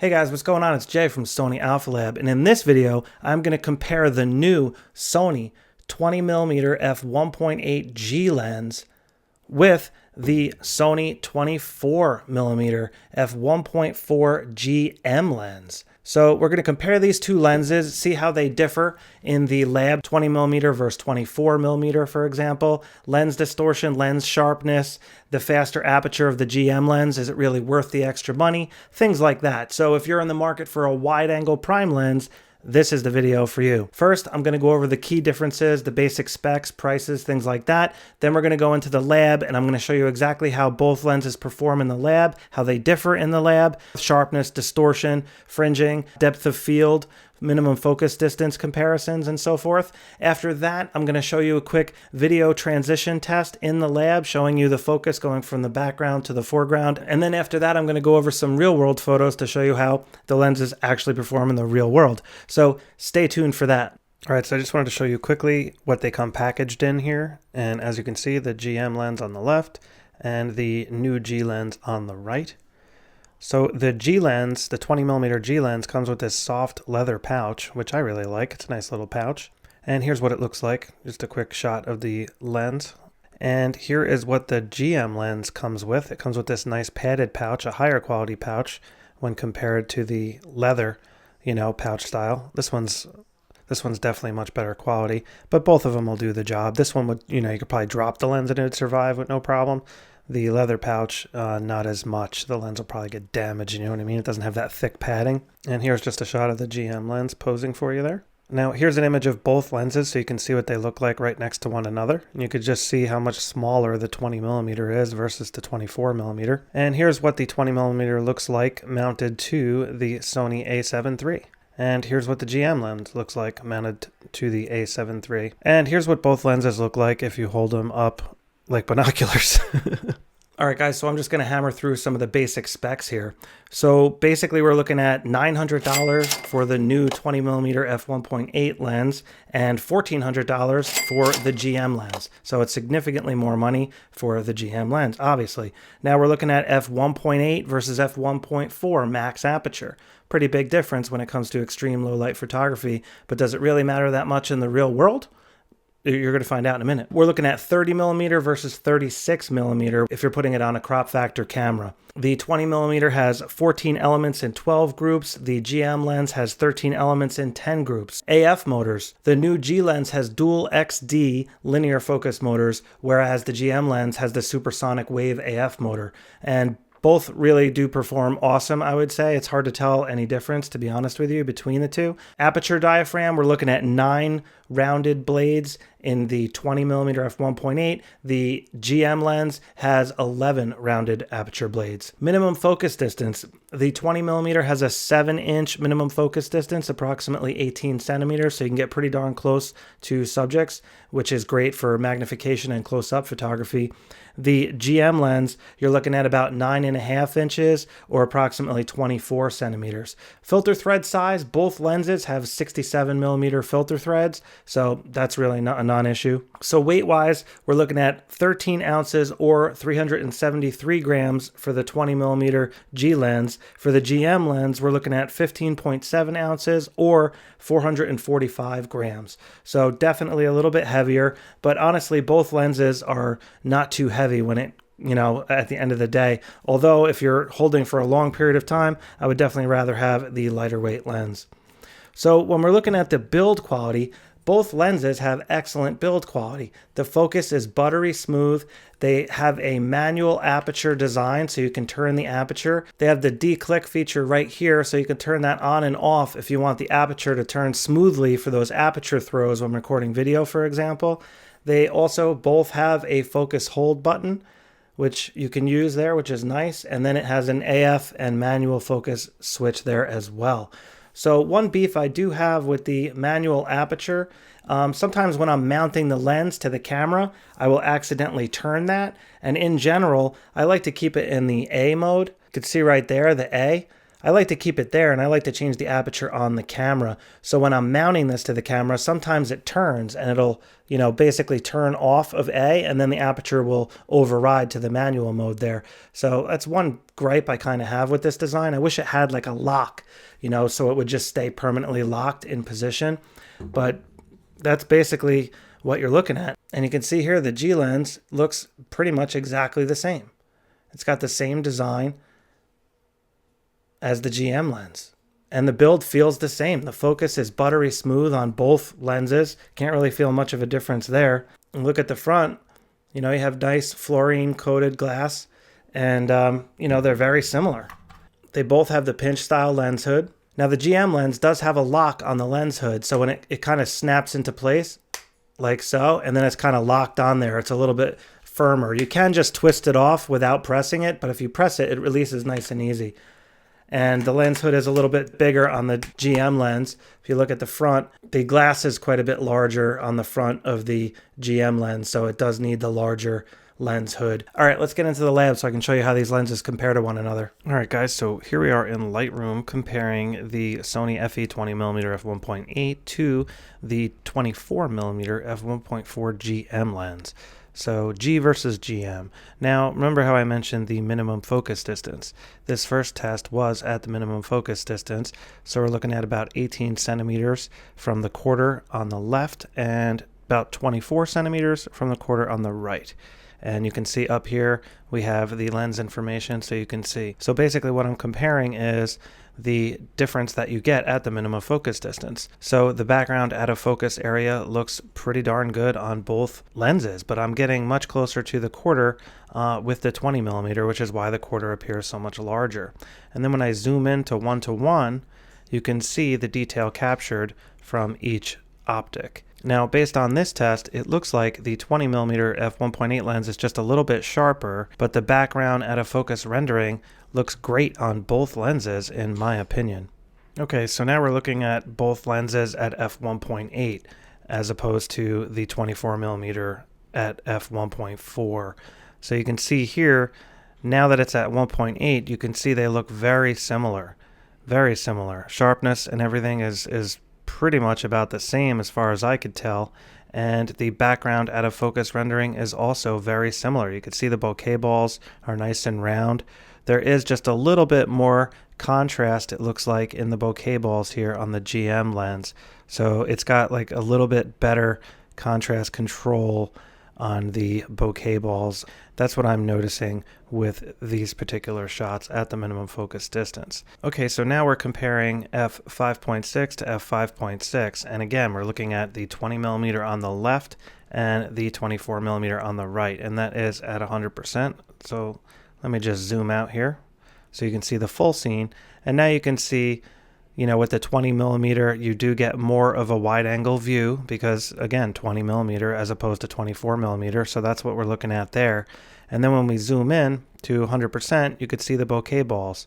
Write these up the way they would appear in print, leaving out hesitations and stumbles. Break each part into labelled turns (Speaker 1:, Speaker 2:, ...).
Speaker 1: Hey guys, what's going on? It's Jay from Sony Alpha Lab, and in this video, I'm going to compare the new Sony 20mm f1.8G lens with the Sony 24mm f1.4GM lens. So we're going to compare these two lenses, see how they differ in the lab, 20mm versus 24mm, for example, lens distortion, lens sharpness, the faster aperture of the GM lens, is it really worth the extra money, things like that. So if you're in the market for a wide-angle prime lens, this is the video for you. First, I'm going to go over the key differences, the basic specs, prices, things like that. Then we're going to go into the lab and I'm going to show you exactly how both lenses perform in the lab, how they differ in the lab, sharpness, distortion, fringing, depth of field, minimum focus distance comparisons, and so forth. After that, I'm going to show you a quick video transition test in the lab, showing you the focus going from the background to the foreground. And then after that, I'm going to go over some real world photos to show you how the lenses actually perform in the real world. So stay tuned for that. All right, so I just wanted to show you quickly what they come packaged in here. And as you can see, the GM lens on the left and the new G lens on the right. So the G lens, the 20mm G lens, comes with this soft leather pouch, which I really like. It's a nice little pouch. And here's what it looks like. Just a quick shot of the lens. And here is what the GM lens comes with. It comes with this nice padded pouch, a higher quality pouch when compared to the leather, pouch style. This one's definitely much better quality, but both of them will do the job. This one would, you could probably drop the lens and it would survive with no problem. The leather pouch, not as much. The lens will probably get damaged, you know what I mean? It doesn't have that thick padding. And here's just a shot of the GM lens posing for you there. Now, here's an image of both lenses so you can see what they look like right next to one another. And you could just see how much smaller the 20mm is versus the 24mm. And here's what the 20mm looks like mounted to the Sony a7 III. And here's what the GM lens looks like mounted to the a7 III. And here's what both lenses look like if you hold them up like binoculars. All right, guys, so I'm just going to hammer through some of the basic specs here. So basically, we're looking at $900 for the new 20mm f1.8 lens and $1,400 for the GM lens. So it's significantly more money for the GM lens, obviously. Now we're looking at f1.8 versus f1.4 max aperture. Pretty big difference when it comes to extreme low light photography, but does it really matter that much in the real world? You're going to find out in a minute. We're looking at 30mm versus 36mm if you're putting it on a crop factor camera. The 20mm has 14 elements in 12 groups. The GM lens has 13 elements in 10 groups. AF motors. The new G lens has dual XD linear focus motors, whereas the GM lens has the supersonic wave AF motor. And both really do perform awesome, I would say. It's hard to tell any difference, to be honest with you, between the two. Aperture diaphragm, we're looking at 9 rounded blades in the 20mm f1.8. The GM lens has 11 rounded aperture blades. Minimum focus distance. The 20mm has a 7-inch minimum focus distance, approximately 18 centimeters, so you can get pretty darn close to subjects, which is great for magnification and close-up photography. The GM lens, you're looking at about 9.5 inches or approximately 24 centimeters. Filter thread size, both lenses have 67mm filter threads, so that's really not a non-issue. So weight-wise, we're looking at 13 ounces or 373 grams for the 20mm G lens. For the GM lens, we're looking at 15.7 ounces or 445 grams. So definitely a little bit heavier, but honestly, both lenses are not too heavy when it, at the end of the day. Although if you're holding for a long period of time, I would definitely rather have the lighter weight lens. So when we're looking at the build quality, both lenses have excellent build quality. The focus is buttery smooth. They have a manual aperture design, so you can turn the aperture. They have the declick feature right here, so you can turn that on and off if you want the aperture to turn smoothly for those aperture throws when recording video, for example. They also both have a focus hold button, which you can use there, which is nice. And then it has an AF and manual focus switch there as well. So one beef I do have with the manual aperture, sometimes when I'm mounting the lens to the camera, I will accidentally turn that. And in general, I like to keep it in the A mode. You can see right there, the A. I like to keep it there, and I like to change the aperture on the camera. So when I'm mounting this to the camera, sometimes it turns and it'll, basically turn off of A, and then the aperture will override to the manual mode there. So that's one gripe I kind of have with this design. I wish it had like a lock, so it would just stay permanently locked in position. But that's basically what you're looking at. And you can see here the G lens looks pretty much exactly the same. It's got the same design as the GM lens. And the build feels the same. The focus is buttery smooth on both lenses. Can't really feel much of a difference there. And look at the front. You have nice fluorine coated glass, and they're very similar. They both have the pinch style lens hood. Now the GM lens does have a lock on the lens hood, so when it kind of snaps into place like so, and then it's kind of locked on there. It's a little bit firmer. You can just twist it off without pressing it, but if you press it, it releases nice and easy. And the lens hood is a little bit bigger on the GM lens. If you look at the front, the glass is quite a bit larger on the front of the GM lens, so it does need the larger lens hood. All right, let's get into the lab so I can show you how these lenses compare to one another. All right, guys, so here we are in Lightroom comparing the Sony FE 20mm f1.8 to the 24mm f1.4 GM lens. So G versus GM. Now, remember how I mentioned the minimum focus distance. This first test was at the minimum focus distance, so we're looking at about 18 centimeters from the quarter on the left and about 24 centimeters from the quarter on the right. And you can see up here we have the lens information, so you can see. So basically what I'm comparing is the difference that you get at the minimum focus distance. So the background out of focus area looks pretty darn good on both lenses, but I'm getting much closer to the quarter with the 20mm, which is why the quarter appears so much larger. And then when I zoom in to 1:1, you can see the detail captured from each optic. Now, based on this test, it looks like the 20mm f1.8 lens is just a little bit sharper, but the background out of focus rendering looks great on both lenses, in my opinion. Okay, so now we're looking at both lenses at f1.8 as opposed to the 24mm at f1.4. So you can see here, now that it's at 1.8, you can see they look very similar. Very similar. Sharpness and everything is pretty much about the same as far as I could tell, and the background out of focus rendering is also very similar. You can see the bokeh balls are nice and round. There is just a little bit more contrast, it looks like, in the bokeh balls here on the GM lens. So it's got like a little bit better contrast control on the bokeh balls. That's what I'm noticing with these particular shots at the minimum focus distance. Okay, so now we're comparing f5.6 to f5.6, and again we're looking at the 20mm on the left and the 24mm on the right, and that is at 100%. So let me just zoom out here so you can see the full scene, and now you can see, with the 20mm, you do get more of a wide angle view because, again, 20mm as opposed to 24mm. So that's what we're looking at there. And then when we zoom in to 100%, you could see the bokeh balls.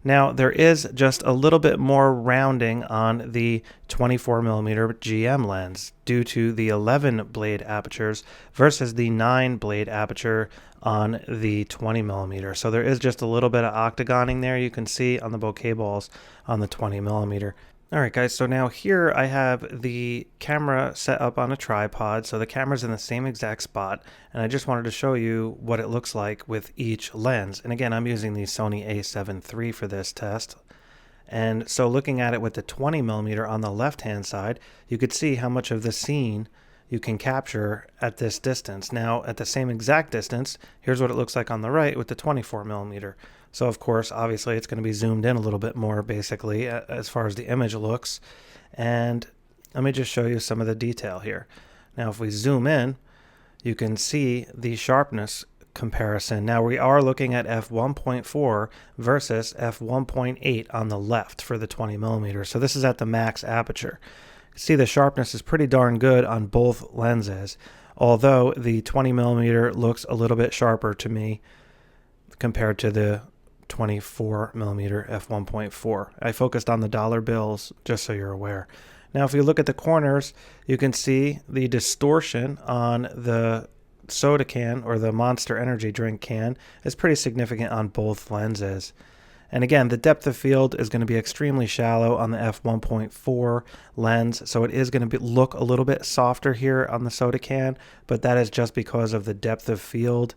Speaker 1: Now, there is just a little bit more rounding on the 24mm GM lens due to the 11 blade apertures versus the 9 blade aperture on the 20mm. So there is just a little bit of octagoning there you can see on the bokeh balls on the 20mm. All right, guys, so now here I have the camera set up on a tripod, so the camera's in the same exact spot, and I just wanted to show you what it looks like with each lens. And again, I'm using the Sony a7 III for this test. And so looking at it with the 20mm on the left-hand side, you could see how much of the scene you can capture at this distance. Now, at the same exact distance, here's what it looks like on the right with the 24mm. So of course, obviously it's going to be zoomed in a little bit more basically as far as the image looks. And let me just show you some of the detail here. Now if we zoom in, you can see the sharpness comparison. Now we are looking at f1.4 versus f1.8 on the left for the 20mm. So this is at the max aperture. See, the sharpness is pretty darn good on both lenses, although the 20mm looks a little bit sharper to me compared to the 24mm f1.4. I focused on the dollar bills just so you're aware. Now if you look at the corners, you can see the distortion on the soda can or the Monster energy drink can is pretty significant on both lenses. And again, the depth of field is going to be extremely shallow on the f1.4 lens, so it is going to look a little bit softer here on the soda can, but that is just because of the depth of field,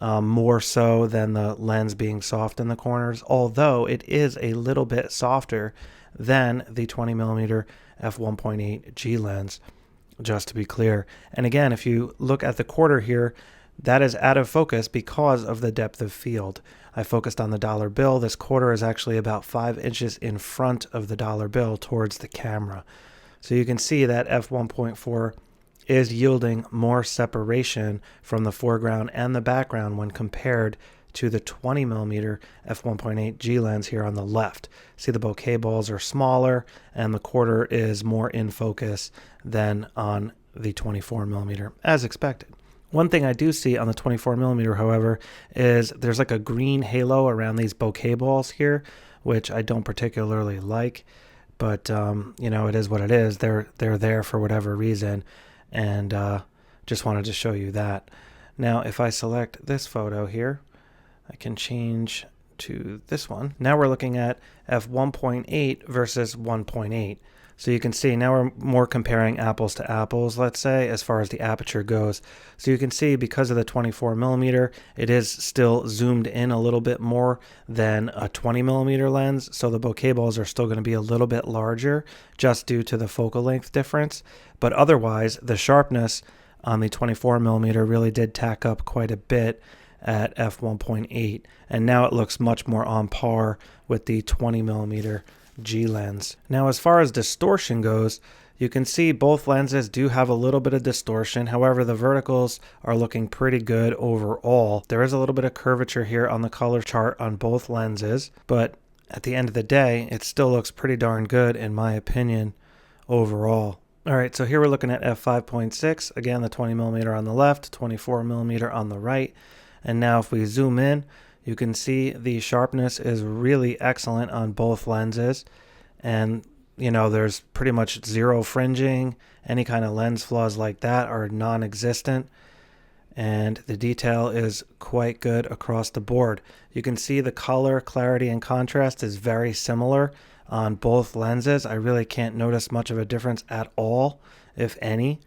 Speaker 1: more so than the lens being soft in the corners, although it is a little bit softer than the 20mm f1.8 G lens, just to be clear. And again, if you look at the quarter here, that is out of focus because of the depth of field. I focused on the dollar bill. This quarter is actually about 5 inches in front of the dollar bill towards the camera. So you can see that f1.4 is yielding more separation from the foreground and the background when compared to the 20mm f1.8 G lens here on the left. See, the bokeh balls are smaller and the quarter is more in focus than on the 24mm, as expected. One thing I do see on the 24mm, however, is there's like a green halo around these bokeh balls here, which I don't particularly like, but you know, it is what it is. They're there for whatever reason, and just wanted to show you that. Now, if I select this photo here, I can change to this one. Now we're looking at f1.8 versus 1.8. So you can see now we're more comparing apples to apples, let's say, as far as the aperture goes. So you can see because of the 24mm, it is still zoomed in a little bit more than a 20mm lens. So the bokeh balls are still going to be a little bit larger just due to the focal length difference. But otherwise, the sharpness on the 24mm really did tack up quite a bit at f1.8. And now it looks much more on par with the 20mm G lens. Now, as far as distortion goes, you can see both lenses do have a little bit of distortion. However, the verticals are looking pretty good overall. There is a little bit of curvature here on the color chart on both lenses, but at the end of the day, it still looks pretty darn good in my opinion overall. All right, so here we're looking at f5.6. Again, the 20mm on the left, 24mm on the right. And now if we zoom in, you can see the sharpness is really excellent on both lenses. And, you know, there's pretty much zero fringing. Any kind of lens flaws like that are non-existent. And the detail is quite good across the board. You can see the color, clarity, and contrast is very similar on both lenses. I really can't notice much of a difference at all, if any,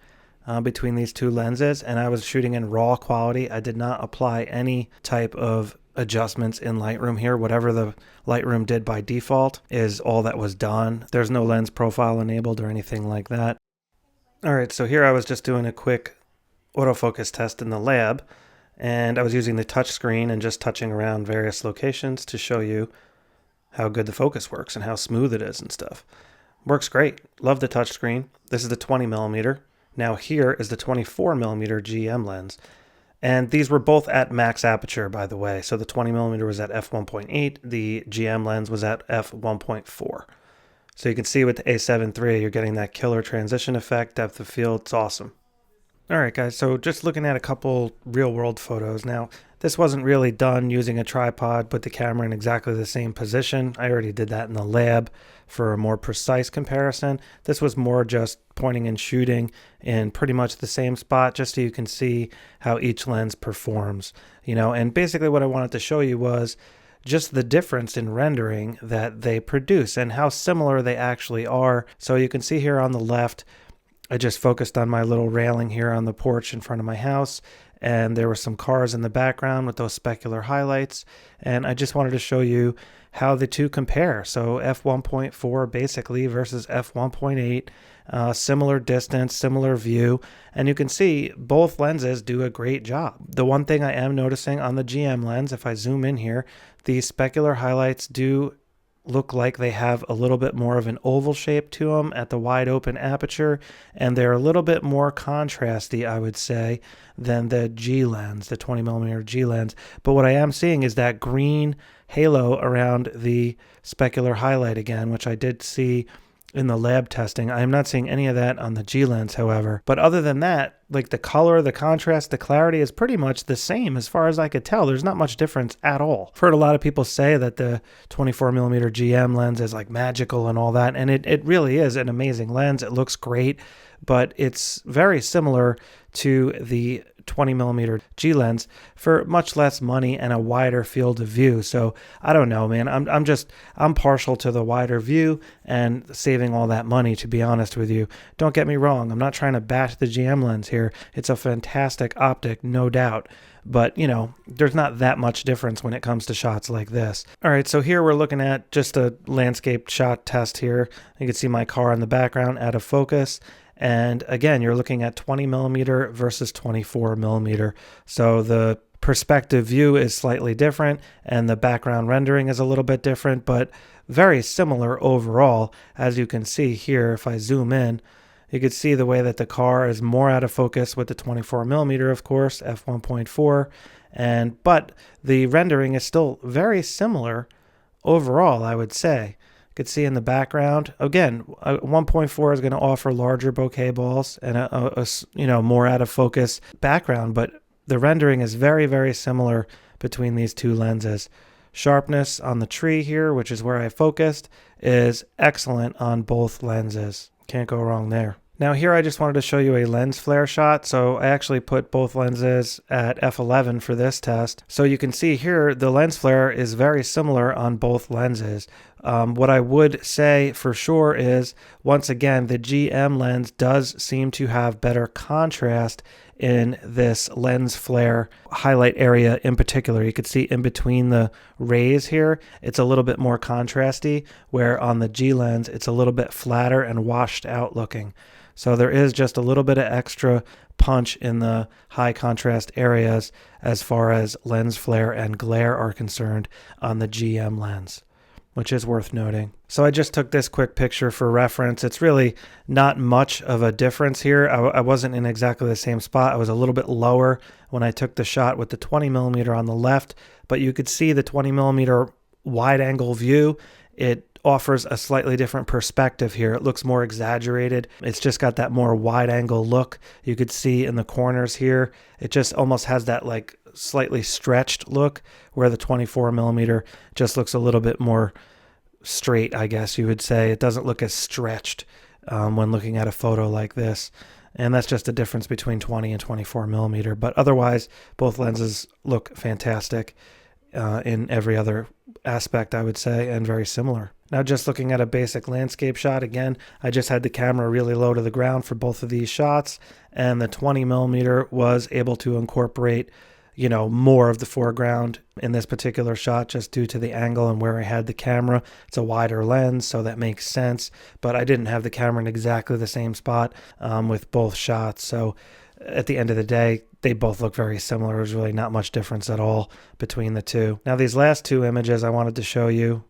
Speaker 1: between these two lenses. And I was shooting in raw quality. I did not apply any type of adjustments in Lightroom here. Whatever the Lightroom did by default is all that was done. There's no lens profile enabled or anything like that. All right, so here I was just doing a quick autofocus test in the lab, and I was using the touch screen and just touching around various locations to show you how good the focus works and how smooth it is and stuff. Works great. Love the touch screen. This is the 20mm. Now here is the 24mm GM lens. And these were both at max aperture, by the way. So the 20mm was at f1.8. The GM lens was at f1.4. So you can see with the A7 III, you're getting that killer transition effect, depth of field. It's awesome. All right, guys, so just looking at a couple real-world photos. Now, this wasn't really done using a tripod, put the camera in exactly the same position. I already did that in the lab for a more precise comparison. This was more just pointing and shooting in pretty much the same spot, just so you can see how each lens performs. You know, and basically what I wanted to show you was just the difference in rendering that they produce and how similar they actually are. So you can see here on the left, I just focused on my little railing here on the porch in front of my house, and there were some cars in the background with those specular highlights, and I just wanted to show you how the two compare. So f1.4 basically versus f1.8, similar distance, similar view, and you can see both lenses do a great job. The one thing I am noticing on the GM lens, if I zoom in here, the specular highlights do look like they have a little bit more of an oval shape to them at the wide open aperture, and they're a little bit more contrasty, I would say, than the G lens, the 20mm G lens. But what I am seeing is that green halo around the specular highlight again, which I did see in the lab testing. I am not seeing any of that on the G lens, however. But other than that, like the color, the contrast, the clarity is pretty much the same as far as I could tell. There's not much difference at all. I've heard a lot of people say that the 24mm GM lens is like magical and all that, and it really is an amazing lens. It looks great, but it's very similar to the 20mm G lens for much less money and a wider field of view. So I don't know, man. I'm partial to the wider view and saving all that money, to be honest with you. Don't get me wrong. I'm not trying to bash the GM lens here. It's a fantastic optic, no doubt. But, you know, there's not that much difference when it comes to shots like this. All right, so here we're looking at just a landscape shot test here. You can see my car in the background out of focus. And again, you're looking at 20mm versus 24mm. So the perspective view is slightly different and the background rendering is a little bit different, but very similar overall. As you can see here, if I zoom in, you can see the way that the car is more out of focus with the 24mm, of course, f1.4, but the rendering is still very similar overall, I would say. You can see in the background, again, 1.4 is going to offer larger bokeh balls and a more out of focus background, but the rendering is very, very similar between these two lenses. Sharpness on the tree here, which is where I focused, is excellent on both lenses. Can't go wrong there. Now here I just wanted to show you a lens flare shot. So I actually put both lenses at f11 for this test. So you can see here the lens flare is very similar on both lenses. What I would say for sure is, once again, the GM lens does seem to have better contrast in this lens flare highlight area in particular. You could see in between the rays here, it's a little bit more contrasty, where on the G lens, it's a little bit flatter and washed out looking. So there is just a little bit of extra punch in the high contrast areas as far as lens flare and glare are concerned on the GM lens, which is worth noting. So I just took this quick picture for reference. It's really not much of a difference here. I wasn't in exactly the same spot. I was a little bit lower when I took the shot with the 20mm on the left, but you could see the 20mm wide angle view. It offers a slightly different perspective here. It looks more exaggerated. It's just got that more wide angle look. You could see in the corners here, it just almost has that like slightly stretched look, where the 24mm just looks a little bit more straight, I guess you would say. It doesn't look as stretched when looking at a photo like this. And that's just a difference between 20 and 24mm. But otherwise, both lenses look fantastic in every other aspect, I would say, and very similar. Now, just looking at a basic landscape shot, again, I just had the camera really low to the ground for both of these shots, and the 20mm was able to incorporate, you know, more of the foreground in this particular shot just due to the angle and where I had the camera. It's a wider lens, so that makes sense, but I didn't have the camera in exactly the same spot with both shots. So at the end of the day, they both look very similar. There's really not much difference at all between the two. Now, these last two images I wanted to show you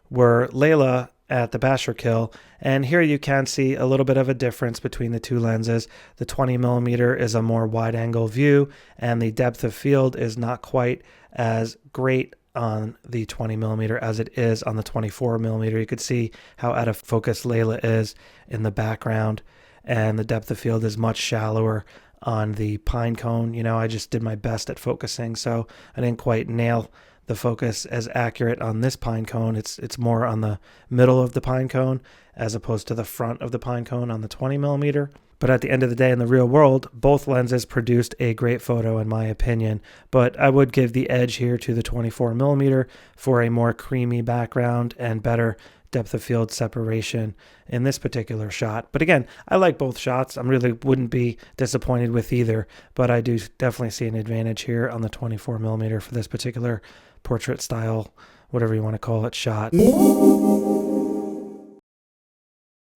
Speaker 1: were Layla at the Basher kill, and here you can see a little bit of a difference between the two lenses. The 20mm is a more wide angle view, and the depth of field is not quite as great on the 20mm as it is on the 24mm. You could see how out of focus Layla is in the background, and the depth of field is much shallower on the pine cone. You know, I just did my best at focusing, so I didn't quite nail the focus as accurate on this pine cone. It's more on the middle of the pine cone as opposed to the front of the pine cone on the 20mm. But at the end of the day, in the real world, both lenses produced a great photo in my opinion. But I would give the edge here to the 24mm for a more creamy background and better depth of field separation in this particular shot. But again, I like both shots. I really wouldn't be disappointed with either, but I do definitely see an advantage here on the 24mm for this particular portrait style, whatever you want to call it, shot.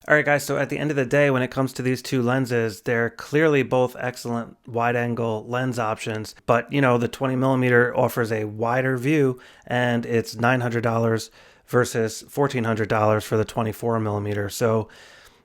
Speaker 1: All right, guys, so at the end of the day, when it comes to these two lenses, they're clearly both excellent wide-angle lens options, but, you know, the 20mm offers a wider view, and it's $900 versus $1,400 for the 24mm. So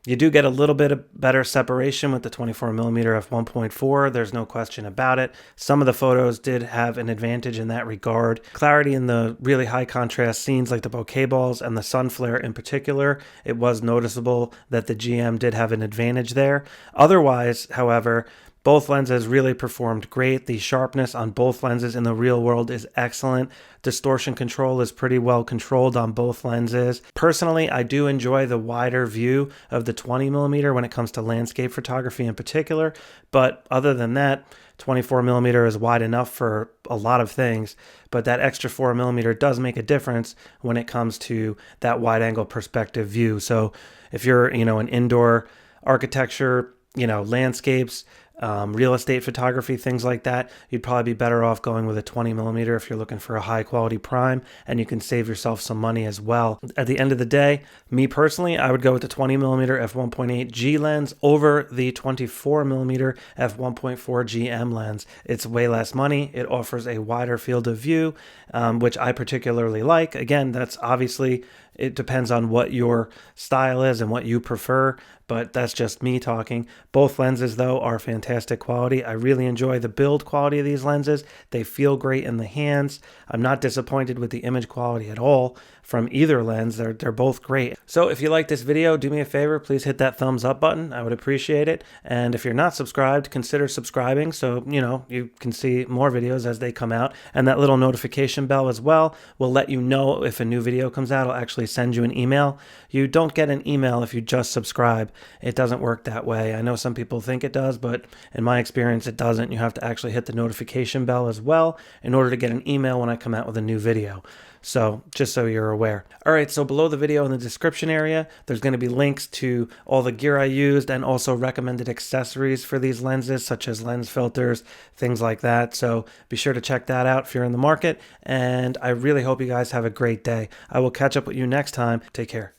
Speaker 1: you do get a little bit of better separation with the 24mm f1.4. There's no question about it. Some of the photos did have an advantage in that regard. Clarity in the really high contrast scenes like the bokeh balls and the sun flare in particular, it was noticeable that the GM did have an advantage there. Otherwise, however, Both lenses really performed great. The sharpness on both lenses in the real world is excellent. Distortion control is pretty well controlled on both lenses. Personally, I do enjoy the wider view of the 20mm when it comes to landscape photography in particular, but other than that, 24mm is wide enough for a lot of things, but that extra 4mm does make a difference when it comes to that wide angle perspective view. So if you're, an indoor architecture, landscapes, real estate photography, things like that, you'd probably be better off going with a 20mm if you're looking for a high quality prime, and you can save yourself some money as well. At the end of the day, me personally, I would go with the 20mm f1.8G lens over the 24mm f1.4GM lens. It's way less money. It offers a wider field of view, which I particularly like. Again, that's obviously, it depends on what your style is and what you prefer, but that's just me talking. Both lenses, though, are fantastic quality. I really enjoy the build quality of these lenses. They feel great in the hands. I'm not disappointed with the image quality at all from either lens. They're both great. So if you like this video, do me a favor, please hit that thumbs up button. I would appreciate it. And if you're not subscribed, consider subscribing so you can see more videos as they come out. And that little notification bell as well will let you know if a new video comes out. It'll actually send you an email. You don't get an email if you just subscribe. It doesn't work that way. I know some people think it does, but in my experience, it doesn't. You have to actually hit the notification bell as well in order to get an email when I come out with a new video. So just so you're aware. All right, so below the video in the description area, there's going to be links to all the gear I used and also recommended accessories for these lenses, such as lens filters, things like that. So be sure to check that out if you're in the market. And I really hope you guys have a great day. I will catch up with you next time. Take care.